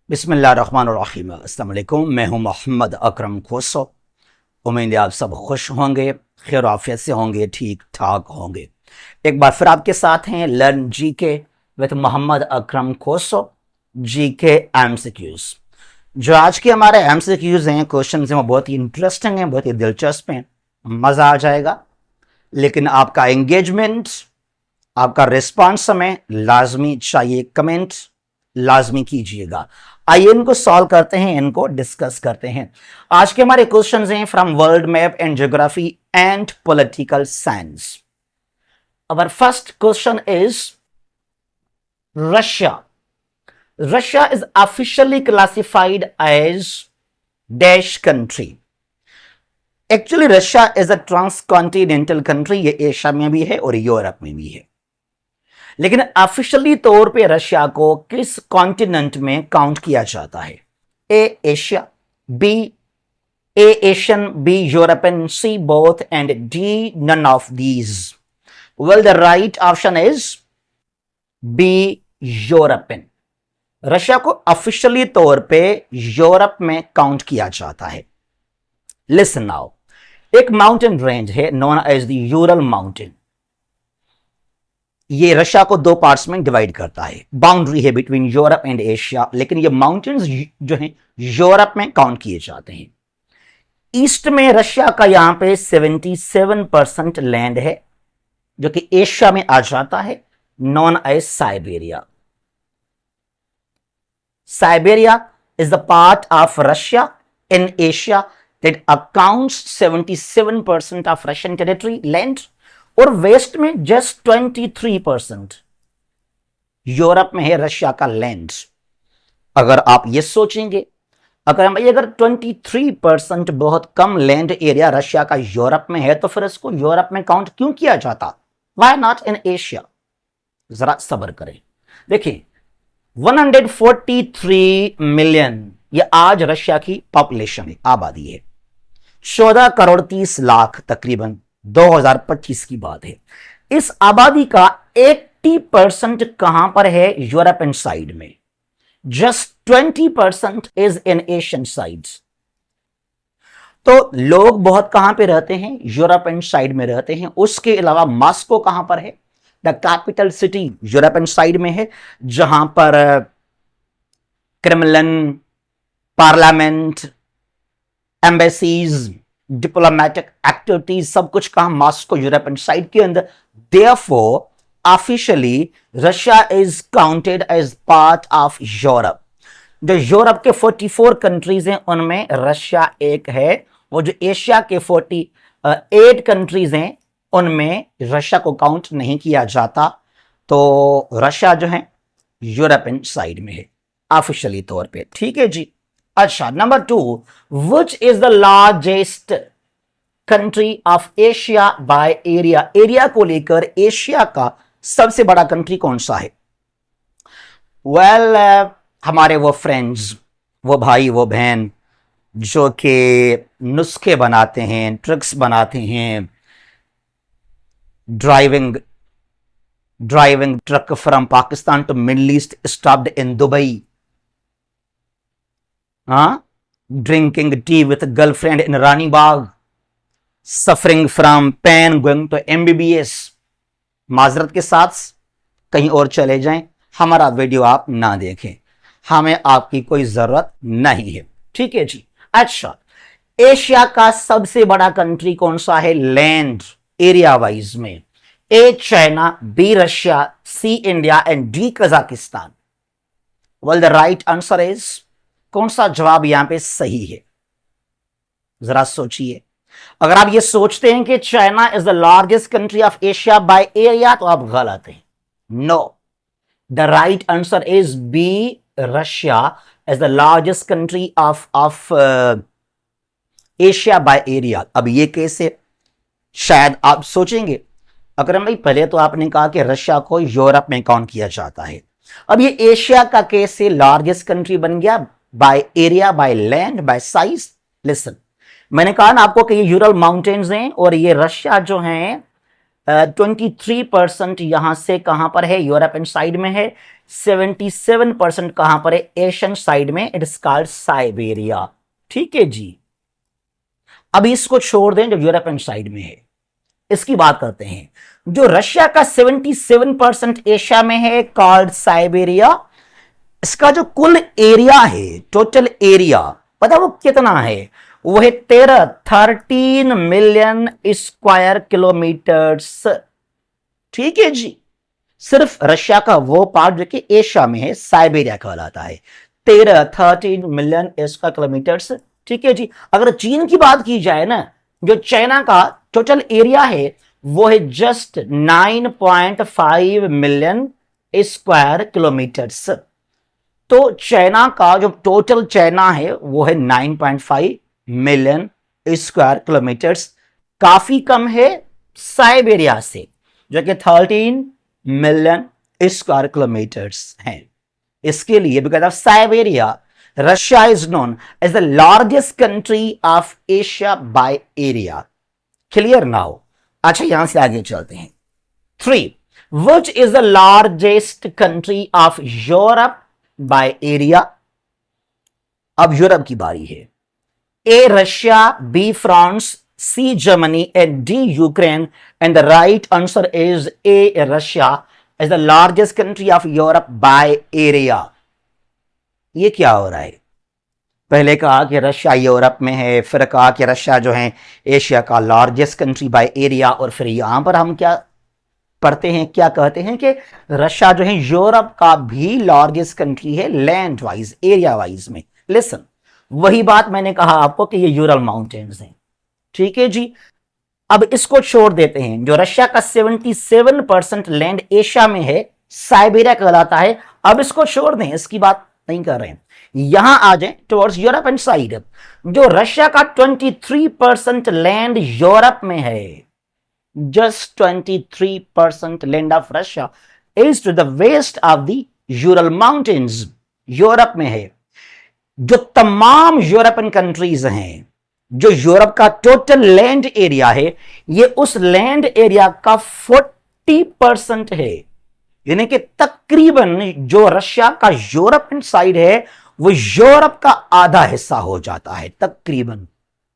बिस्मिल्लाहिर्रहमानिर्रहीम। अस्सलाम वालेकुम। मैं हूं मोहम्मद अकरम खोसो। उम्मीद है आप सब खुश होंगे, खैर आफियत से होंगे, ठीक ठाक होंगे। एक बार फिर आपके साथ हैं लर्न जी के विद मोहम्मद अकरम खोसो, जी के एमसीक्यूज। जो आज के हमारे एमसीक्यूज हैं, क्वेश्चन हैं, वो बहुत ही इंटरेस्टिंग हैं, बहुत ही दिलचस्प हैं, मजा आ जाएगा। लेकिन आपका एंगेजमेंट, आपका रिस्पॉन्स हमें लाजमी चाहिए, कमेंट लाजमी कीजिएगा। आइए इनको सॉल्व करते हैं, इनको डिस्कस करते हैं। आज के हमारे क्वेश्चंस हैं from world map and geography and political science. Our first question is Russia. Russia is officially classified as dash country. Actually Russia is a transcontinental country. ये एशिया में भी है और यूरोप में भी है, लेकिन ऑफिशियली तौर पे रशिया को किस कॉन्टिनेंट में काउंट किया जाता है? A Asia, B A Asian, B European, C both and D none of these. Well the right option is B European. Russia को ऑफिशियली तौर पे यूरोप में काउंट किया जाता है। लिसन नाउ, एक माउंटेन रेंज है known as the Ural mountain. ये रशिया को दो पार्ट्स में डिवाइड करता है, बाउंड्री है बिटवीन यूरोप एंड एशिया, लेकिन ये माउंटेन्स जो हैं यूरोप में काउंट किए जाते हैं। ईस्ट में रशिया का यहां पे 77% लैंड है जो कि एशिया में आ जाता है, known as Siberia. Siberia is the part of Russia in Asia that accounts 77% of Russian territory land, और वेस्ट में जस्ट 23% यूरोप में है रशिया का लैंड। अगर आप ये सोचेंगे, अगर 23% बहुत कम लैंड एरिया रशिया का यूरोप में है, तो फिर इसको यूरोप में काउंट क्यों किया जाता? Why not in Asia? जरा सब्र करें। देखिए 143 मिलियन ये आज रशिया की पॉपुलेशन है, आबादी है। 14 करोड़ 30 लाख तकरीबन 2025 की बात है। इस आबादी का 80% कहां पर है? यूरोपियन साइड में। Just 20% is in Asian sides. तो लोग बहुत कहां पे रहते हैं? यूरोपियन साइड में रहते हैं। उसके अलावा मॉस्को कहां पर है? The capital city European side में है, जहां पर Kremlin, parliament, embassies, diplomatic activities सब कुछ कहां? मॉस्को यूरोपियन साइड के अंदर। Therefore officially Russia is counted as part of Europe. जो यूरोप के 44 कंट्रीज हैं उनमें रशिया एक है। वो जो एशिया के 48 कंट्रीज हैं उनमें रशिया को काउंट नहीं किया जाता। तो रशिया जो है यूरोपियन साइड में है ऑफिशियली तौर पे। ठीक है जी। अच्छा, number 2, which is the largest country of Asia by area? Area को लेकर एशिया का सबसे बड़ा कंट्री कौन सा है? वेल हमारे वो फ्रेंड्स, वो भाई, वो बहन जो कि नुस्खे बनाते हैं, ट्रिक्स बनाते हैं, driving truck from Pakistan to Middle East stopped in Dubai, drinking tea with girlfriend in Rani Bagh, suffering from pain going to MBBS। माजरत के साथ कहीं और चले जाएं, हमारा वीडियो आप ना देखें, हमें आपकी कोई जरूरत नहीं है। ठीक है जी। अच्छा, एशिया का सबसे बड़ा कंट्री कौन सा है लैंड एरिया वाइज में? A China, B Russia, C India and D Kazakhstan. Well the right answer is, कौन सा जवाब यहां पे सही है? जरा सोचिए। अगर आप ये सोचते हैं कि China is the largest country of Asia by area, तो आप गलत हैं। No, the right answer is B, Russia is the largest country of Asia by area. अब ये कैसे? शायद आप सोचेंगे अकरम भाई, पहले तो आपने कहा कि रशिया को यूरोप में काउंट किया जाता है, अब ये एशिया का कैसे लार्जेस्ट कंट्री बन गया? By area, by land, bye size. Listen, मैंने कहा ना आपको कि ये यूरल माउंटेन्स हैं और ये रशिया जो है 23% यहां से कहां पर है? यूरोपियन साइड में है। 77% कहां पर है? एशियन साइड में, इट इज कॉल्ड साइबेरिया। ठीक है जी। अभी इसको छोड़ दें जो यूरोपियन साइड में है, इसकी बात करते हैं। जो रशिया का 77% एशिया में है, कॉल्ड साइबेरिया, इसका जो कुल एरिया है, टोटल एरिया, पता वो कितना है? वो है 13 मिलियन स्क्वायर किलोमीटर्स। ठीक है जी। सिर्फ रशिया का वो पार्ट जो कि एशिया में है, साइबेरिया कहलाता है। 13 मिलियन स्क्वायर किलोमीटर्स। ठीक है जी। अगर चीन की बात की जाए ना, जो चाइना का टोटल एरिया है वो है जस्ट 9.5 मिलियन स्क्वायर किलोमीटर्स। तो चाइना का जो टोटल चाइना है वो है 9.5 मिलियन स्क्वायर किलोमीटर्स, काफी कम है साइबेरिया से जो कि 13 मिलियन स्क्वायर किलोमीटर्स हैं। इसके लिए because of Siberia, Russia is known as the largest country of Asia by area. Clear now? अच्छा, यहां से आगे चलते हैं। 3. Which is the largest country of Europe by area? अब यूरोप की बारी है। A Russia, B France, C Germany and D Ukraine, and the right answer is A Russia is the largest country of Europe by area. ये क्या हो रहा है? पहले कहा कि रशिया यूरोप में है, फिर कहा कि रशिया जो है एशिया का लार्जेस्ट कंट्री बाय एरिया, और फिर यहां पर हम क्या पढ़ते हैं, क्या कहते हैं कि रशिया जो है यूरोप का भी लार्जेस्ट कंट्री है लैंड वाइज, एरिया वाइज में। लिसन, वही बात मैंने कहा आपको कि ये यूरल माउंटेन्स हैं। ठीक है जी। अब इसको छोड़ देते हैं। जो रशिया का 77% लैंड एशिया में है, साइबेरिया कहलाता है। अब इसको छोड़ दें, इसकी बात नहीं कर रहे हैं। यहां आ जाए टुवर्ड्स यूरोप एंड साइड। जो रशिया का 23% लैंड यूरोप में है, just 23% land of Russia is to the west of the Ural mountains, Europe में है। जो तमाम यूरोपियन कंट्रीज हैं, जो यूरोप का टोटल लैंड एरिया है, ये उस लैंड एरिया का 40% है। यानी कि तकरीबन जो रशिया का यूरोपियन साइड है वो यूरोप का आधा हिस्सा हो जाता है तकरीबन।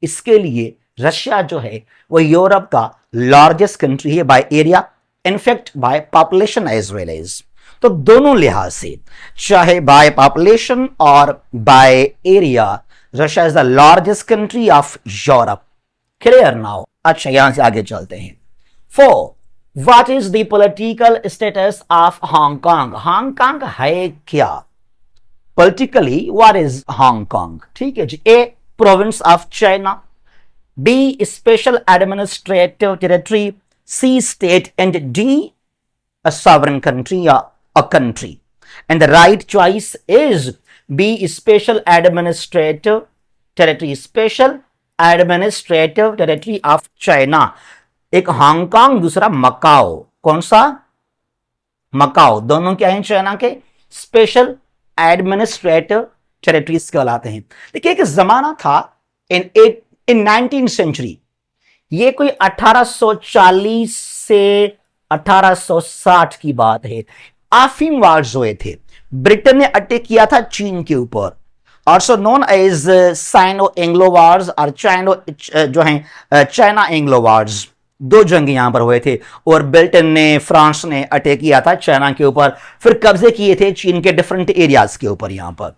इसके लिए रशिया जो है वो यूरोप का लार्जेस्ट कंट्री है by area, in fact by population as well as. तो दोनों लिहाज से, चाहे बाय पॉपुलेशन और by area, Russia is the largest country of Europe. Clear now? अच्छा, यहां से आगे चलते हैं। 4. What is the political status of Hong Kong? Hong Kong है क्या पॉलिटिकली? What is Hong Kong? ठीक है जी। A province of China, B special administrative territory, C state, and D a sovereign country or a country. And the right choice is B, special administrative territory, special administrative territory of China. एक Hong Kong, दूसरा Macau. कौन सा? Macau. दोनों क्या हैं China के? Special administrative territories कहलाते हैं। देखिए, एक जमाना था इन 19th सेंचुरी, ये कोई 1840 से 1860 की बात है। आफिम वार्स हुए थे। ब्रिटेन ने अटैक किया था चीन के ऊपर, also known as Sino Anglo wars और जो है चाइना एंग्लो वार्स। दो जंग यहां पर हुए थे और ब्रिटेन ने, फ्रांस ने अटैक किया था चाइना के ऊपर, फिर कब्जे किए थे चीन के डिफरेंट एरियाज के ऊपर यहां पर।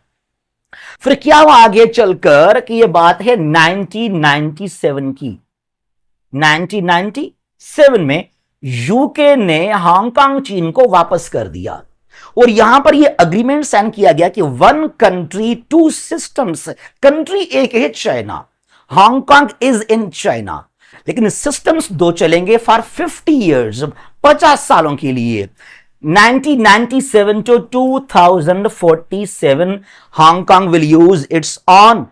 फिर क्या हुआ आगे चलकर कि यह बात है 1997 की। 1997 में यूके ने हांगकांग चीन को वापस कर दिया और यहां पर यह अग्रीमेंट साइन किया गया कि 1 कंट्री 2 सिस्टम्स। कंट्री एक है China, Hong Kong is in China, लेकिन सिस्टम्स दो चलेंगे फॉर 50 ईयर्स, 50 सालों के लिए। 1997 to 2047 Hong Kong will use its own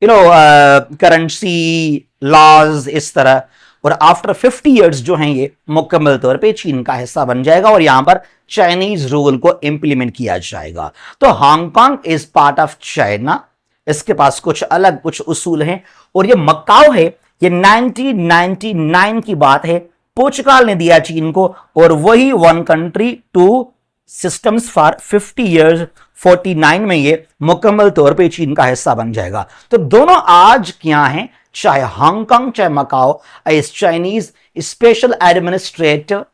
currency, laws, इस तरह। और आफ्टर 50 इयर्स जो हैं ये मुकम्मल तौर पे चीन का हिस्सा बन जाएगा और यहां पर चाइनीज रूल को इंप्लीमेंट किया जाएगा। तो Hong Kong is part of China, इसके पास कुछ अलग कुछ उसूल हैं। और ये मकाओ है, ये 1999 की बात है, पुर्तगाल ने दिया चीन को, और वही 1 कंट्री 2 सिस्टम्स फॉर 50 ईयर्स 49 में ये मुकम्मल तौर पे चीन का हिस्सा बन जाएगा। तो दोनों आज क्या हैं, चाहे हांगकांग चाहे Macau, as Chinese special administrative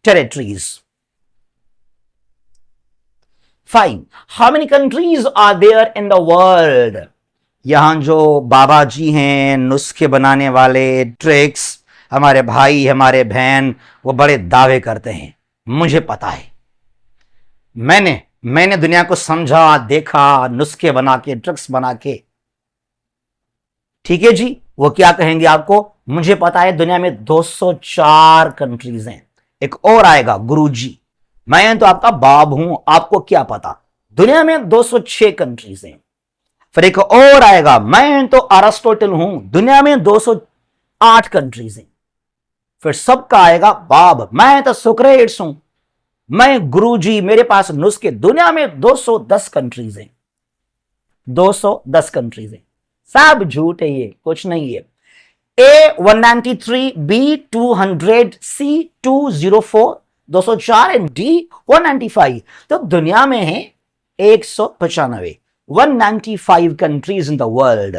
territories. Fine, how many countries are there in the world? यहां जो बाबा जी हैं, नुस्खे बनाने वाले, ट्रिक्स, हमारे भाई हमारे बहन, वो बड़े दावे करते हैं, मुझे पता है, मैंने दुनिया को समझा, देखा, नुस्खे बना के, ट्रिक्स बना के। ठीक है जी, वो क्या कहेंगे आपको, मुझे पता है दुनिया में 204 कंट्रीज हैं। एक और आएगा, गुरुजी, मैं तो आपका बाप हूं, आपको क्या पता, दुनिया में 206 कंट्रीज हैं। फिर एक और आएगा, मैं तो अरिस्टोटल हूं, दुनिया में 208 कंट्रीज हैं। फिर सबका आएगा, बाप, मैं तो सुक्रेट्स हूं, मैं गुरुजी, मेरे पास नुस्खे, दुनिया में 210 कंट्रीज हैं। 210 कंट्रीज हैं, सब झूठ है, ये कुछ नहीं है। A 193, B 200, C 204, 204 and D 195। तो दुनिया में है 195, 195 कंट्रीज इन द वर्ल्ड।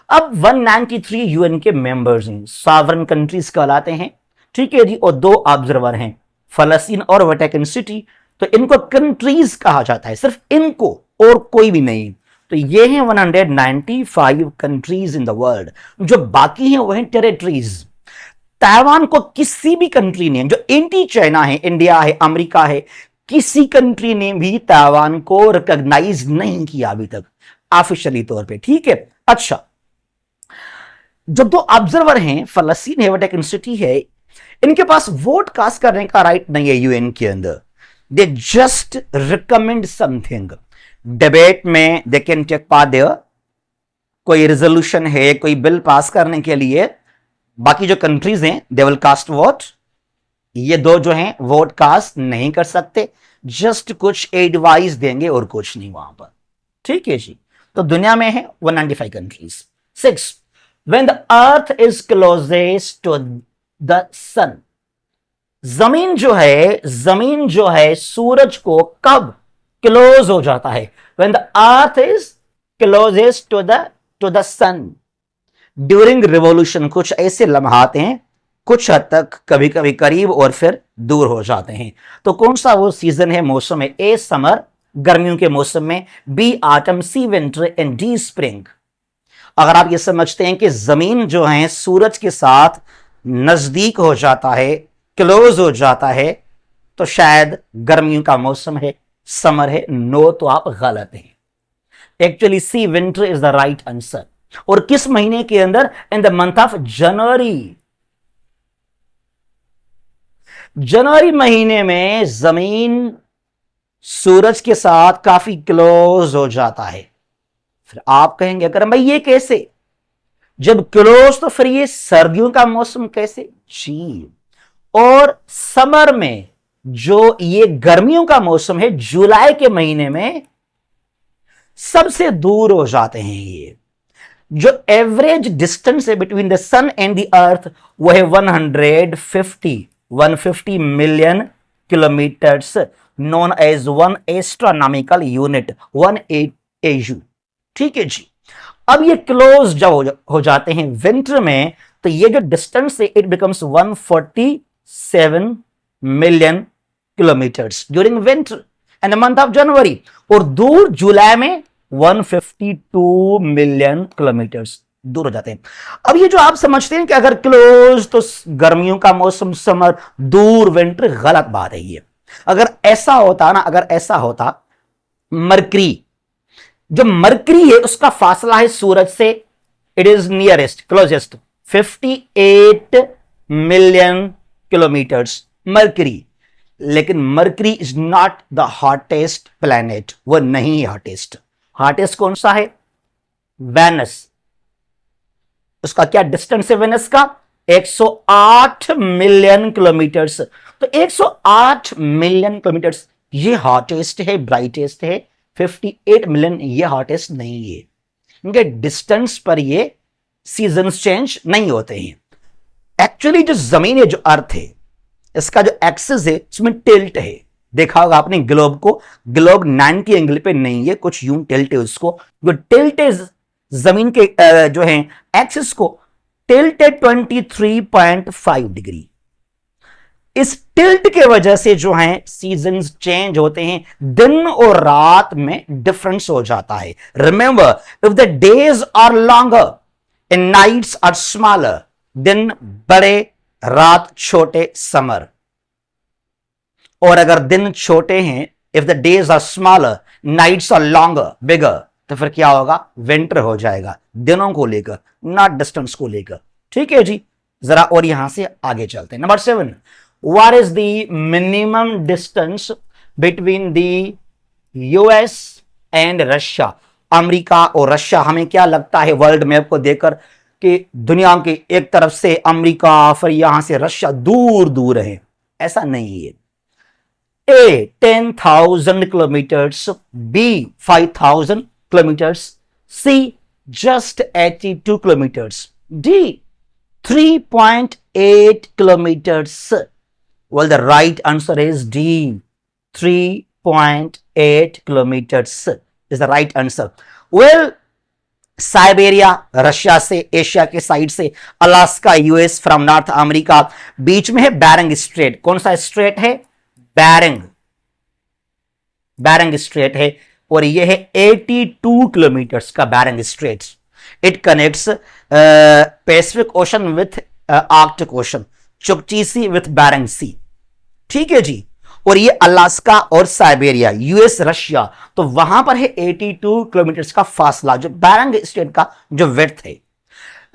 अब 193 यूएन के मेंबर्स हैं, सॉवरेन कंट्रीज कहलाते हैं। ठीक है जी, और 2 ऑब्जर्वर हैं, फलस्तीन और वेटिकन सिटी। तो इनको कंट्रीज कहा जाता है, सिर्फ इनको, और कोई भी नहीं। तो ये हैं 195 कंट्रीज इन द वर्ल्ड। जो बाकी हैं वो हैं टेरिटरीज। ताइवान को किसी भी कंट्री ने, जो एंटी चाइना है, इंडिया है, अमेरिका है, किसी कंट्री ने भी ताइवान को रिकॉग्नाइज नहीं किया अभी तक ऑफिशियली तौर पे। ठीक है, अच्छा, जो 2 ऑब्जर्वर हैं, फलस्तीन है, वेटिकन सिटी है, इनके पास वोट कास्ट करने का राइट नहीं है यूएन के अंदर। They just recommend something, debate में they can take part there, कोई रेजोल्यूशन है, कोई बिल पास करने के लिए, बाकी जो कंट्रीज हैं दे विल कास्ट वोट। ये 2 जो हैं वोट कास्ट नहीं कर सकते, जस्ट कुछ एडवाइस देंगे और कुछ नहीं वहां पर। ठीक है जी, तो दुनिया में है 195 countries. 6, when the earth is closest to the sun, जमीन जो है सूरज को कब क्लोज हो जाता है? When the earth is closest to the sun during revolution. कुछ ऐसे लम्हात हैं, कुछ हद तक कभी कभी करीब और फिर दूर हो जाते हैं। तो कौन सा वो सीजन है, मौसम है? ए समर, गर्मियों के मौसम में, B autumn, C winter and D spring. अगर आप ये समझते हैं कि जमीन जो है सूरज के साथ नजदीक हो जाता है, क्लोज हो जाता है, तो शायद गर्मियों का मौसम है, समर है। नो, तो आप गलत हैं। Actually C winter is the right answer. और किस महीने के अंदर? In the month of January. जनवरी महीने में जमीन सूरज के साथ काफी क्लोज हो जाता है। फिर आप कहेंगे, अगर भाई ये कैसे, जब क्लोज तो फिर ये सर्दियों का मौसम कैसे? जी, और समर में जो ये गर्मियों का मौसम है, जुलाई के महीने में सबसे दूर हो जाते हैं। ये जो एवरेज डिस्टेंस है between the sun and the earth वो है 150 million kilometres, known as 1 astronomical unit, 1 AU। ठीक है जी, अब ये क्लोज जब हो जाते हैं विंटर में, तो ये जो डिस्टेंस है it becomes 147 million kilometres during winter and the month of जनवरी। और दूर जुलाई में 152 मिलियन किलोमीटर्स दूर हो जाते हैं। अब ये जो आप समझते हैं कि अगर क्लोज तो गर्मियों का मौसम समर, दूर विंटर, गलत बात है ये। अगर ऐसा होता ना, अगर ऐसा होता, मरकरी, जो मरकरी है उसका फासला है सूरज से, it is nearest, closest, 58 million kilometres Mercury. लेकिन Mercury is not the hottest planet, वो नहीं है हॉटेस्ट। हॉटेस्ट कौन सा है? वेनस। उसका क्या डिस्टेंस है वेनस का? 108 मिलियन किलोमीटर्स। तो 108 मिलियन किलोमीटर्स ये हॉटेस्ट है, ब्राइटेस्ट है। 58 मिलियन ये हॉटेस्ट नहीं है। इनके डिस्टेंस पर ये सीजन्स चेंज नहीं होते हैं। एक्चुअली जो जमीन है, जो अर्थ है, इसका जो एक्सिस है उसमें टिल्ट है। देखा होगा आपने ग्लोब को, ग्लोब 90 एंगल पे नहीं है, कुछ यूं टिल्ट है उसको, जो टिल्ट है जमीन के जो है एक्सिस को, टिल्ट है 23.5 डिग्री। इस टिल्ट के वजह से जो है सीजन्स चेंज होते हैं, दिन और रात में डिफरेंस हो जाता है। Remember, if the days are longer and nights are smaller, दिन बड़े रात छोटे, समर। और अगर दिन छोटे हैं, if the days are smaller, nights are longer, bigger, तो फिर क्या होगा, विंटर हो जाएगा, दिनों को लेकर, नॉट डिस्टेंस को लेकर। ठीक है जी, जरा और यहां से आगे चलते हैं। Number 7, what is the minimum distance between the US and Russia? America और रशिया, हमें क्या लगता है वर्ल्ड मैप को देखकर कि दुनिया की एक तरफ से अमेरिका, फिर यहां से रशिया दूर दूर है? ऐसा नहीं है। A 10,000 kilometers, B 5,000 kilometers, C just 82 kilometers, D 3.8 kilometers. Well, the right answer is D, 3.8 kilometers is the right answer. Well, Siberia Russia से, एशिया के साइड से, Alaska US from North America, बीच में है बैरिंग स्ट्रेट। कौन सा straight है? Bearing, bearing straight है, और यह है 82 किलोमीटर्स का Bering Strait. It connects Pacific Ocean with Arctic Ocean, Chukchi Sea with Bering Sea. ठीक है जी, और ये अलास्का और साइबेरिया, यूएस रशिया, तो वहां पर है 82 किलोमीटर्स का फासला, जो बैरिंग स्ट्रेट का जो विड्थ है।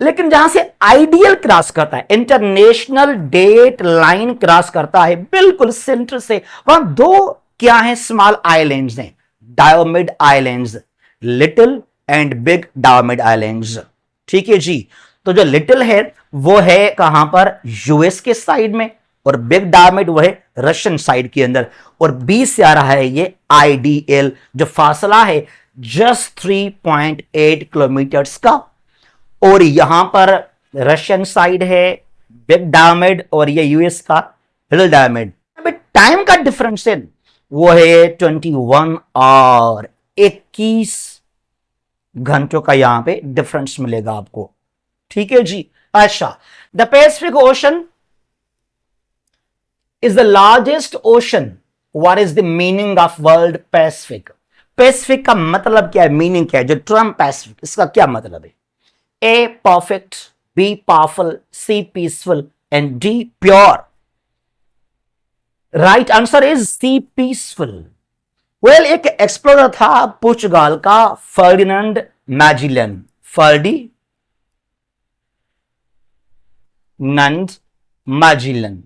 लेकिन जहां से आइडियल क्रॉस करता है, इंटरनेशनल डेट लाइन क्रॉस करता है बिल्कुल सेंटर से, वहां दो क्या है, स्मॉल आइलैंड्स हैं, Diomede islands, little and big Diomede islands. ठीक है जी, तो जो लिटिल है वो है कहां पर, यूएस के साइड में, और बिग डायोमिड वो है रशियन साइड के अंदर, और बीच से आ रहा है ये आईडीएल, जो फासला है जस्ट 3.8 किलोमीटर्स का, और यहां पर रशियन साइड है बिग डायमंड, और ये यूएस का लिटिल डायमंड। टाइम का डिफरेंस है वो है 21 और 21 घंटों का यहां पे डिफरेंस मिलेगा आपको। ठीक है जी। अच्छा, the Pacific ocean is the largest ocean. What is the meaning of world Pacific? Pacific का मतलब क्या है, मीनिंग क्या है? जो टर्म पैसिफिक, इसका क्या मतलब है? A perfect, B powerful, C peaceful, and D pure. Right answer is C peaceful. Well, एक एक्सप्लोरर था पुर्तगाल का, फर्डिनेंड मैजिलन, फर्डिनेंड मैजिलन।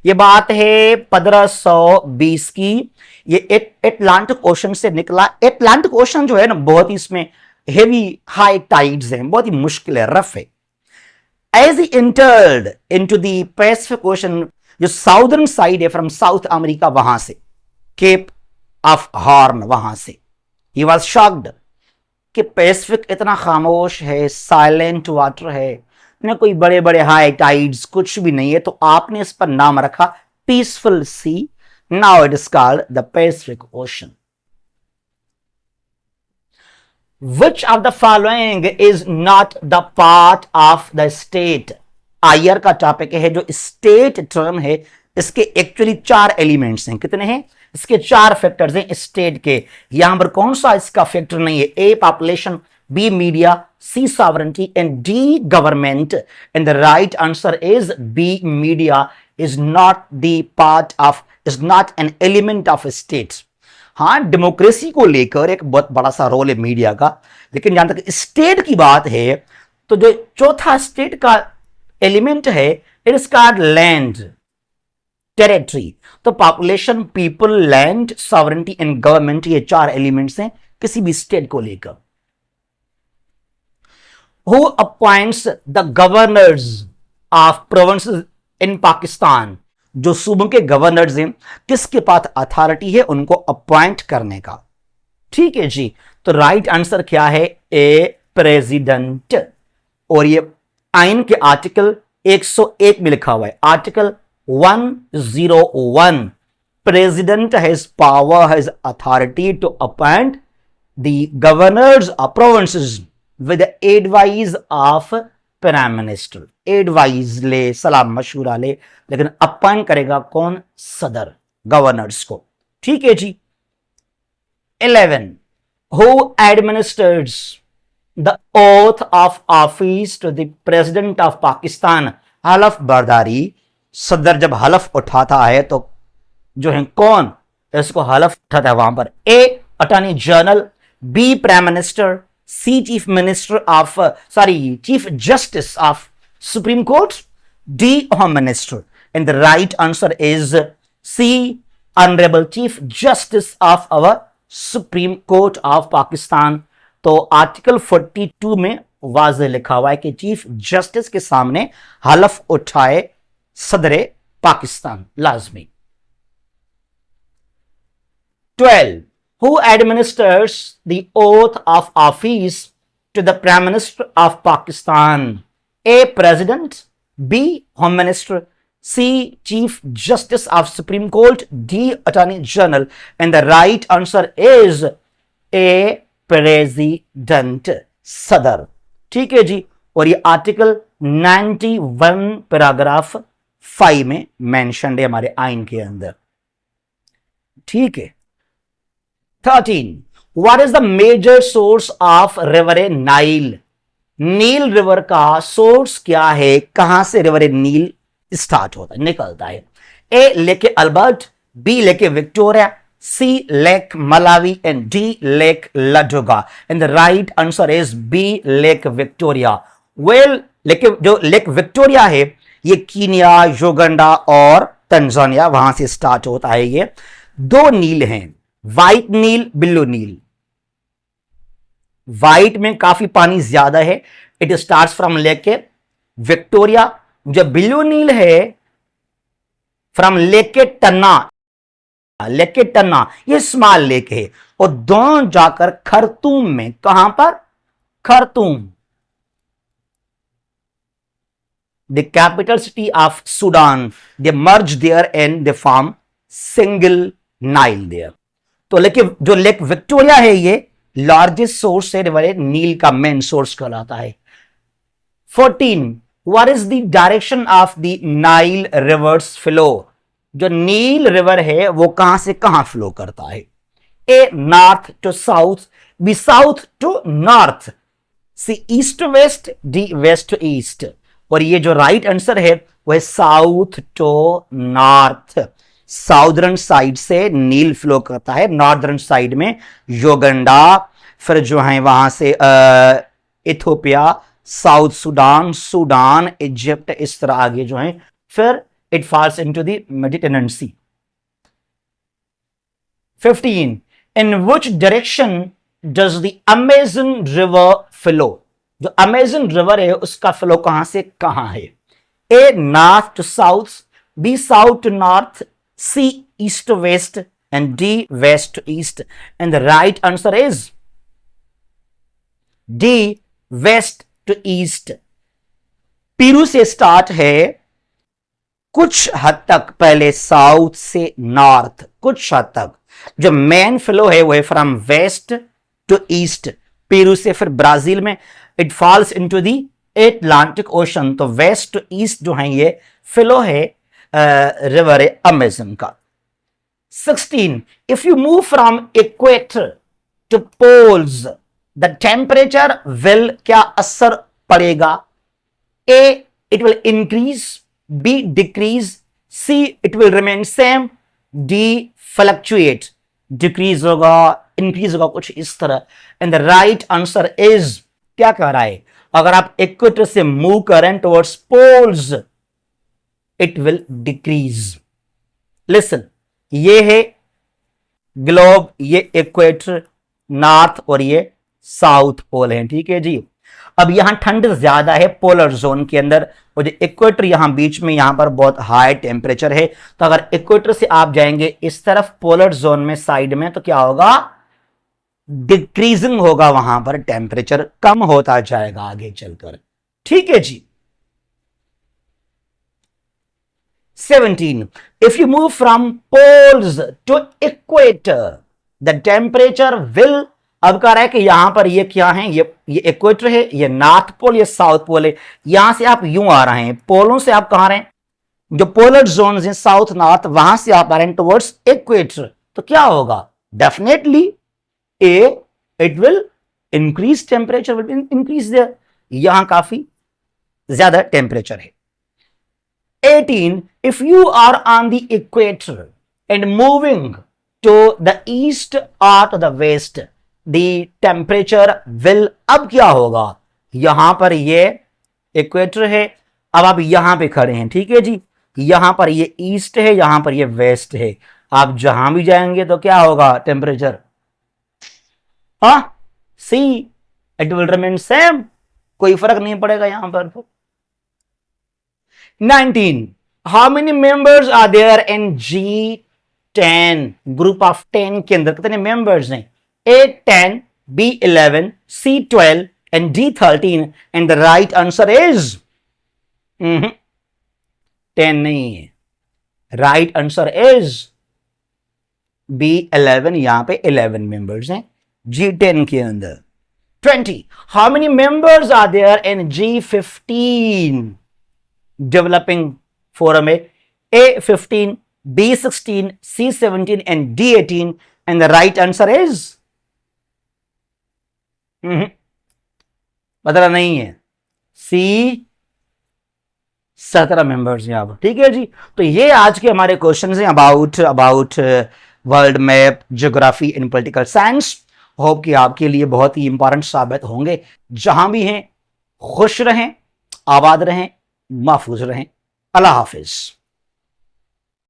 ये बात है 1520 की। ये एटलांटिक ओशन से निकला। एटलांटिक ओशन जो है ना, बहुत ही इसमें हेवी हाई टाइड्स हैं, बहुत ही मुश्किल है, रफ है। As he entered into the Pacific Ocean, जो साउदर्न साइड है फ्रॉम साउथ अमेरिका, वहां से केप ऑफ हॉर्न, वहां से ही वाज शॉक्ड कि पैसिफिक इतना खामोश है, साइलेंट वाटर है, न कोई बड़े बड़े हाई टाइड्स, कुछ भी नहीं है। तो आपने इस पर नाम रखा peaceful sea. Now it is called the Pacific Ocean. Which of the following is not the part of the state? आयर का टॉपिक है। जो स्टेट टर्म है, इसके एक्चुअली 4 एलिमेंट्स हैं। कितने हैं? इसके 4 फैक्टर्स हैं स्टेट के। यहां पर कौन सा इसका फैक्टर नहीं है? A population, B media, C sovereignty and D government. And the right answer is B, media is not the part of, is not an element of state. हाँ, डेमोक्रेसी को लेकर एक बहुत बड़ा सा रोल है मीडिया का, लेकिन जहां तक स्टेट की बात है, तो जो चौथा स्टेट का एलिमेंट है, it is called land, territory. तो population, people, land, sovereignty and government, ये 4 एलिमेंट्स हैं किसी भी स्टेट को लेकर। Who appoints the governors of provinces in Pakistan? जो सूबों के गवर्नर्स हैं, किसके पास अथॉरिटी है उनको अपॉइंट करने का? ठीक है जी, तो राइट आंसर क्या है? ए, प्रेसिडेंट। और ये आइन के आर्टिकल 101 में लिखा हुआ है, article 101 president has power, has authority to appoint the governors of provinces with the advice of prime minister. Advice ले, सलाह मशूरा ले, लेकिन अपॉइंट करेगा कौन? सदर, गवर्नर्स को। ठीक है जी। 11 who administers the oath of office to the president of Pakistan. हलफ बर्दारी, सदर जब हलफ उठाता है तो जो है कौन इसको हलफ उठाता है वहां पर? A attorney general, B prime minister, C chief minister of chief justice of Supreme Court, D home minister, and the right answer is C, honorable chief justice of our Supreme Court of Pakistan। तो article 42 में वाज़ेह लिखा हुआ है कि chief justice के सामने हलफ उठाए सदर पाकिस्तान, लाजमी। 12 who administers the oath of office to the Prime Minister of Pakistan? A. President, B. Home Minister, C. Chief Justice of Supreme Court, D. Attorney General, and the right answer is A. President, सदर। ठीक है जी। और ये article 91 paragraph 5 में mention है हमारे आइन के अंदर। ठीक है। 13 what is the major source of river Nile? नील रिवर का सोर्स क्या है? कहां से रिवर नील स्टार्ट होता है, निकलता है? A lake Albert, B lake Victoria, C lake Malawi, and D lake Ladoga. And the right answer is B lake Victoria. Well, जो लेक विक्टोरिया है ये कीनिया, युगांडा और तंजानिया वहां से स्टार्ट होता है। ये दो नील हैं, व्हाइट नील, ब्लू नील। व्हाइट में काफी पानी ज्यादा है, it starts from lake Victoria. जो ब्लू नील है फ्रॉम लेक टन्ना, लेक टन्ना ये स्मॉल लेक है और दोनों जाकर खरतूम में, कहां पर? Khartoum, the capital city of Sudan, they merge there and they form single Nile there. तो लेकिन जो लेक विक्टोरिया है ये लार्जेस्ट सोर्स है रिवर नील का, मेन सोर्स कहलाता है। 14 what is the direction of the Nile river's flow? जो नील रिवर है वो कहां से कहां फ्लो करता है? A north to south, B south to north, C east to west, D west to east. और ये जो राइट आंसर है वो है south to north. Southern side से नील फ्लो करता है, नॉर्दर्न साइड में युगांडा, फिर जो है वहां से Ethiopia, South Sudan, Sudan, Egypt, इस तरह आगे जो है, फिर it falls into the Mediterranean Sea. 15 in which direction does the Amazon river flow? जो अमेजन रिवर है उसका फ्लो कहां से कहां है? A north to south, B south to north, C east to west, and D west to east. And the right answer is D west to east. पीरू से start है, कुछ हद तक पहले साउथ से नॉर्थ, कुछ हद तक जो मेन फ्लो है वो है from west to east, Peru से फिर ब्राजील में it falls into the Atlantic Ocean. तो वेस्ट टू ईस्ट जो है ये फ्लो है रिवर अमेजन का। 16 if you move from equator to poles the temperature will, क्या असर पड़ेगा? A it will increase, B decrease, C it will remain same, D fluctuate, decrease होगा, इंक्रीज होगा, कुछ इस तरह। And the right answer is, क्या कह रहा है? अगर आप इक्वेटर से मूव करें towards poles it will decrease. Listen, ये है ग्लोब, ये इक्वेटर नॉर्थ और ये साउथ पोल है। ठीक है जी। अब यहां ठंड ज्यादा है पोलर जोन के अंदर, और जो इक्वेटर यहां बीच में, यहां पर बहुत हाई टेम्परेचर है। तो अगर इक्वेटर से आप जाएंगे इस तरफ पोलर जोन में साइड में, तो क्या होगा? डिक्रीजिंग होगा, वहां पर टेम्परेचर कम होता जाएगा आगे चलकर। ठीक है जी। 17. If you move from poles to equator, the temperature will, अब कह रहा है कि यहां पर ये क्या है, ये इक्वेटर है, ये नॉर्थ पोल, ये साउथ पोल है। यहां से आप यूं आ रहे हैं, पोलों से आप कहां रहे हैं, जो पोलर जोन्स हैं साउथ नॉर्थ, वहां से आप आ रहे हैं टुवर्ड्स इक्वेटर। तो क्या होगा, definitely A, it will increase, temperature will increase their, यहां काफी ज्यादा टेम्परेचर है। 18. If you are on the equator and moving to the east or to the west, the temperature will, अब क्या होगा, यहां पर ये इक्वेटर है, अब आप यहां पे खड़े हैं, ठीक है जी, यहां पर ये ईस्ट है, यहां पर ये वेस्ट है, आप जहां भी जाएंगे तो क्या होगा टेम्परेचर, हाँ, सी, इट विल रिमेन सेम, कोई फर्क नहीं पड़ेगा यहां पर। 19. How many members are there in G10? Group of 10 के अंदर कितने मेंबर्स हैं, A10, B11, C12 and D13, and the right answer is 10 नहीं है, राइट आंसर इज B11, यहां पे 11 मेंबर्स हैं G10 के अंदर। 20. How many members are there in G15? Developing forum है, A15, B16, C17 and D18, and the right answer is बदला नहीं है, C, 17 मेंबर्स यहां पर, ठीक है जी। तो ये आज के हमारे क्वेश्चन हैं about world map, geography and political science. Hope कि आपके लिए बहुत ही इंपॉर्टेंट साबित होंगे। जहां भी हैं खुश रहें, आबाद रहें, महफूज रहें। अल्लाह हाफिज।